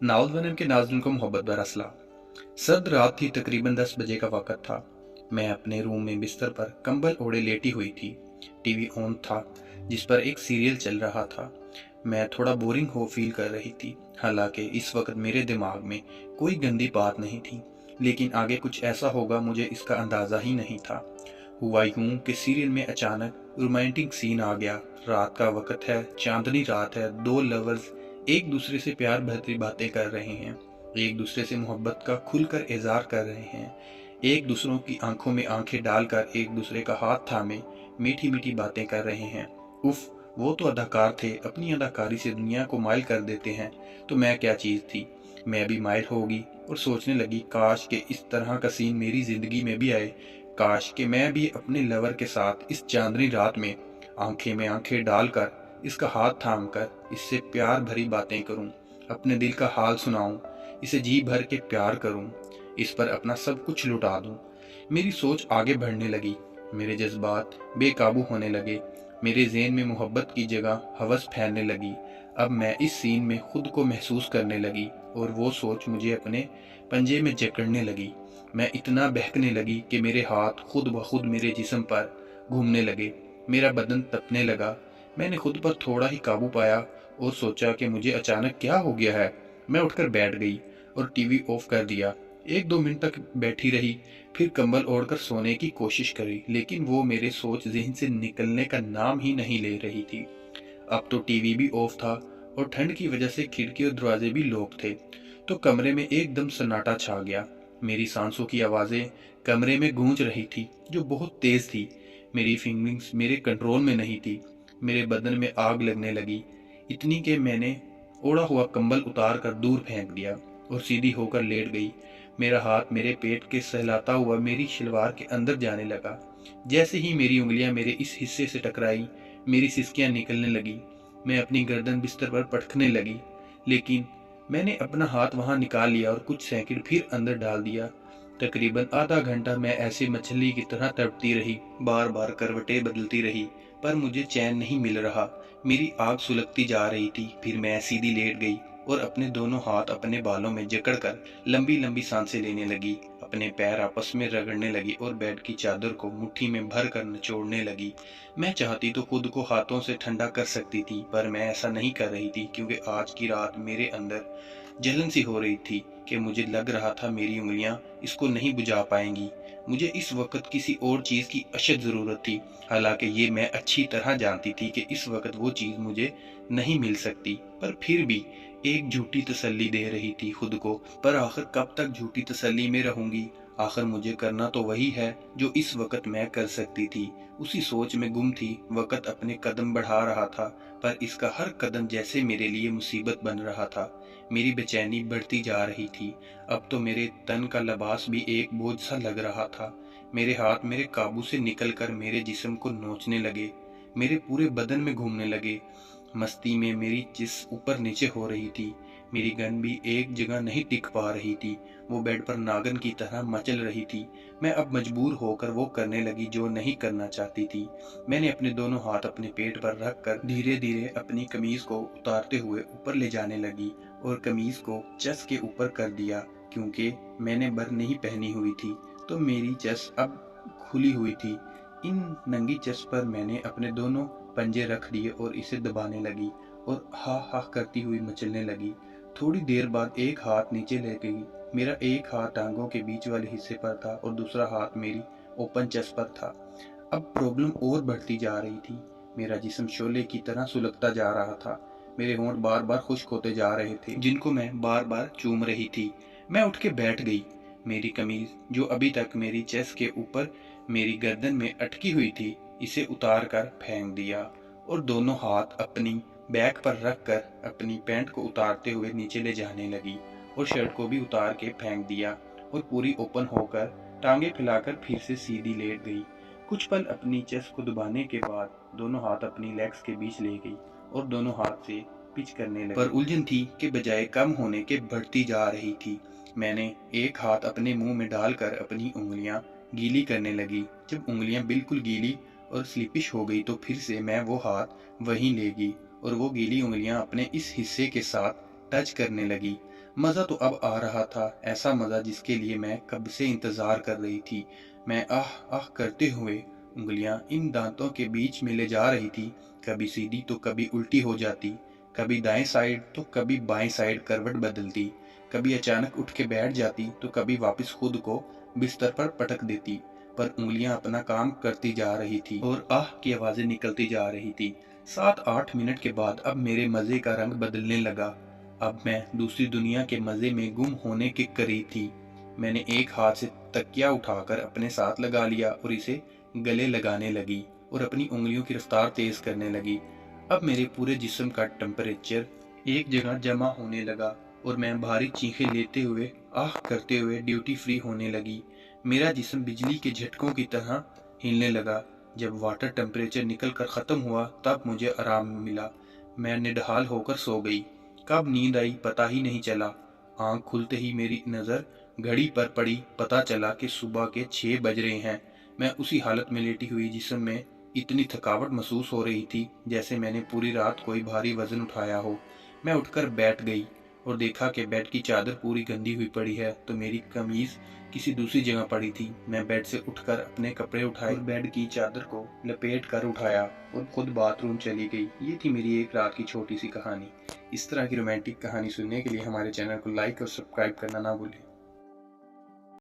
नाउल के नाज़रीन को मोहब्बत भरा सलाम। सर्द रात थी, तकरीबन 10 बजे का वक़्त था। मैं अपने रूम में बिस्तर पर कंबल ओढ़े लेटी हुई थी। टीवी ऑन था, जिस पर एक सीरियल चल रहा था। मैं थोड़ा बोरिंग हो फील कर रही थी। हालांकि इस वक्त मेरे दिमाग में कोई गंदी बात नहीं थी, लेकिन आगे कुछ ऐसा होगा मुझे इसका अंदाज़ा ही नहीं था। हुआ यूं कि सीरियल में अचानक रोमांटिक सीन आ गया। रात का वक्त है, चांदनी रात है। दो लवर्स एक दूसरे से प्यार भरी बातें कर रहे हैं, एक दूसरे से मोहब्बत का खुलकर इजहार कर रहे हैं, एक दूसरों की आंखों में आंखें डालकर एक दूसरे का हाथ थामे मीठी मीठी बातें कर रहे हैं। उफ, वो तो अदाकार थे, अपनी अदाकारी से दुनिया को माइल कर देते हैं। तो मैं क्या चीज़ थी, मैं भी माइल होगी। और सोचने लगी, काश के इस तरह का सीन मेरी ज़िंदगी में भी आए। काश कि मैं भी अपने लवर के साथ इस चांदनी रात में आंखें डालकर, इसका हाथ थामकर इससे प्यार भरी बातें करूं, अपने दिल का हाल सुनाऊं, इसे जी भर के प्यार करूं, इस पर अपना सब कुछ लुटा दूं। मेरी सोच आगे बढ़ने लगी, मेरे जज्बात बेकाबू होने लगे। मेरे ज़हन में मोहब्बत की जगह हवस फैलने लगी। अब मैं इस सीन में खुद को महसूस करने लगी और वो सोच मुझे अपने पंजे में जकड़ने लगी। मैं इतना बहकने लगी कि मेरे हाथ खुद ब खुद मेरे जिस्म पर घूमने लगे, मेरा बदन तपने लगा। मैंने खुद पर थोड़ा ही काबू पाया और सोचा कि मुझे अचानक क्या हो गया है। मैं उठकर बैठ गई और टीवी ऑफ कर दिया। 1-2 मिनट तक बैठी रही, फिर कंबल ओढ़कर सोने की कोशिश करी, लेकिन वो मेरे सोच ज़हन से निकलने का नाम ही नहीं ले रही थी। अब तो टीवी भी ऑफ था और ठंड की वजह से खिड़की और दरवाजे भी लॉक थे, तो कमरे में एकदम सन्नाटा छा गया। मेरी सांसों की आवाज़ें कमरे में गूंज रही थी, जो बहुत तेज़ थी। मेरी फीलिंग्स मेरे कंट्रोल में नहीं थी। मेरे बदन में आग लगने लगी, इतनी कि मैंने ओढ़ा हुआ कंबल उतार कर दूर फेंक दिया और सीधी होकर लेट गई। मेरा हाथ मेरे पेट के सहलाता हुआ मेरी शलवार के अंदर जाने लगा। जैसे ही मेरी उंगलियां मेरे इस हिस्से से टकराई, मेरी सिसकियां निकलने लगी। मैं अपनी गर्दन बिस्तर पर पटकने लगी, लेकिन मैंने अपना हाथ वहां निकाल लिया और कुछ सेकंड फिर अंदर डाल दिया। तकरीबन आधा घंटा मैं ऐसे मछली की तरह तड़पती रही, बार बार करवटें बदलती रही, पर मुझे चैन नहीं मिल रहा। मेरी आग सुलगती जा रही थी। फिर मैं सीधी लेट गई और अपने दोनों हाथ अपने बालों में जकड़कर लंबी लंबी सांसें लेने लगी, अपने पैर आपस में रगड़ने लगी और बेड की चादर को मुट्ठी में भर कर निचोड़ने लगी। मैं चाहती तो खुद को हाथों से ठंडा कर सकती थी, पर मैं ऐसा नहीं कर रही थी, क्योंकि आज की रात मेरे अंदर जलन सी हो रही थी कि मुझे लग रहा था मेरी उंगलियां इसको नहीं बुझा पाएंगी। मुझे इस वक्त किसी और चीज़ की अशद ज़रूरत थी। हालांकि ये मैं अच्छी तरह जानती थी कि इस वक्त वो चीज़ मुझे नहीं मिल सकती, पर फिर भी एक झूठी तसल्ली दे रही थी खुद को। पर आखिर कब तक झूठी तसल्ली में रहूंगी? आखिर मुझे करना तो वही है जो इस वक्त मैं कर सकती थी। उसी सोच में गुम थी। वक्त अपने कदम बढ़ा रहा था, पर इसका हर कदम जैसे मेरे लिए मुसीबत बन रहा था। मेरी बेचैनी बढ़ती जा रही थी। अब तो मेरे तन का लिबास भी एक बोझ सा लग रहा था। मेरे हाथ मेरे काबू से निकलकर मेरे जिस्म को नोचने लगे, मेरे पूरे बदन में घूमने लगे। मस्ती में मेरी जिस ऊपर नीचे हो रही थी। मेरी गन भी एक जगह नहीं टिक पा रही थी, वो बेड पर नागन की तरह मचल रही थी। मैं अब मजबूर होकर वो करने लगी जो नहीं करना चाहती थी। मैंने अपने दोनों हाथ अपने पेट पर रखकर धीरे धीरे अपनी कमीज को उतारते हुए ऊपर ले जाने लगी और कमीज को चेस्ट के ऊपर कर दिया। क्योंकि मैंने बर नहीं पहनी हुई थी, तो मेरी चेस्ट अब खुली हुई थी। इन नंगी चेस्ट पर मैंने अपने दोनों पंजे रख दिए और इसे दबाने लगी और हा हा करती हुई मचलने लगी। थोड़ी देर बाद एक हाथ नीचे ले गई। मेरा एक हाथ टांगों के बीच वाले हिस्से पर था और दूसरा हाथ मेरी ओपन चेस्ट पर था। अब प्रॉब्लम और बढ़ती जा रही थी। मेरा जिस्म शोले की तरह सुलगता जा रहा था। मेरे होंठ बार बार खुश्क होते जा रहे थे, जिनको मैं बार बार चूम रही थी। मैं उठ के बैठ गई। मेरी कमीज, जो अभी तक मेरी चेस्ट के ऊपर मेरी गर्दन में अटकी हुई थी, इसे उतार कर फेंक दिया और दोनों हाथ अपनी बैक पर रखकर अपनी पैंट को उतारते हुए नीचे ले जाने लगी और शर्ट को भी उतार के फेंक दिया और पूरी ओपन होकर टांगे फैलाकर फिर से सीधी लेट गई। कुछ पल अपनी चेस्ट को दबाने के बाद दोनों हाथ अपनी लेग्स के बीच ले गई और दोनों हाथ से पिच करने लगी। पर उलझन थी कि बजाय कम होने के बढ़ती जा रही थी। मैंने एक हाथ अपने मुंह में डालकर अपनी उंगलियां गीली करने लगी। जब उंगलियां बिल्कुल गीली और स्लिपिश हो गई तो फिर से मैं वो हाथ वहीं ले गई और वो गीली उंगलियां अपने इस हिस्से के साथ टच करने लगी। मज़ा तो अब आ रहा था, ऐसा मज़ा जिसके लिए मैं कब से इंतज़ार कर रही थी। मैं आह आह करते हुए उंगलियां इन दांतों के बीच में ले जा रही थी। कभी सीधी तो कभी उल्टी हो जाती, कभी दाएं साइड तो कभी बाएं साइड करवट बदलती, कभी अचानक उठ के बैठ जाती तो कभी वापस खुद को बिस्तर पर पटक देती। पर उंगलियां अपना काम करती जा रही थी और आह की आवाज़ें निकलती जा रही थी। 7-8 मिनट के बाद अब मेरे मज़े का रंग बदलने लगा। अब मैं दूसरी दुनिया के मज़े में गुम होने के करीब थी। मैंने एक हाथ से तकिया उठाकर अपने साथ लगा लिया और इसे गले लगाने लगी और अपनी उंगलियों की रफ्तार तेज करने लगी। अब मेरे पूरे जिस्म का टेम्परेचर एक जगह जमा होने लगा और मैं भारी चीखें लेते हुए आह करते हुए ड्यूटी फ्री होने लगी। मेरा जिस्म बिजली के झटकों की तरह हिलने लगा। जब वाटर टेम्परेचर निकल कर ख़त्म हुआ तब मुझे आराम मिला। मैं निढाल होकर सो गई। कब नींद आई पता ही नहीं चला। आंख खुलते ही मेरी नज़र घड़ी पर पड़ी, पता चला कि सुबह के 6 बज रहे हैं। मैं उसी हालत में लेटी हुई जिस्म में इतनी थकावट महसूस हो रही थी जैसे मैंने पूरी रात कोई भारी वजन उठाया हो। मैं उठकर बैठ गई और देखा कि बेड की चादर पूरी गंदी हुई पड़ी है, तो मेरी कमीज किसी दूसरी जगह पड़ी थी। मैं बेड से उठकर अपने कपड़े उठाए और बेड की चादर को लपेट कर उठाया और खुद बाथरूम चली गई। ये थी मेरी एक रात की छोटी सी कहानी। इस तरह की रोमांटिक कहानी सुनने के लिए हमारे चैनल को लाइक और सब्सक्राइब करना ना भूलें।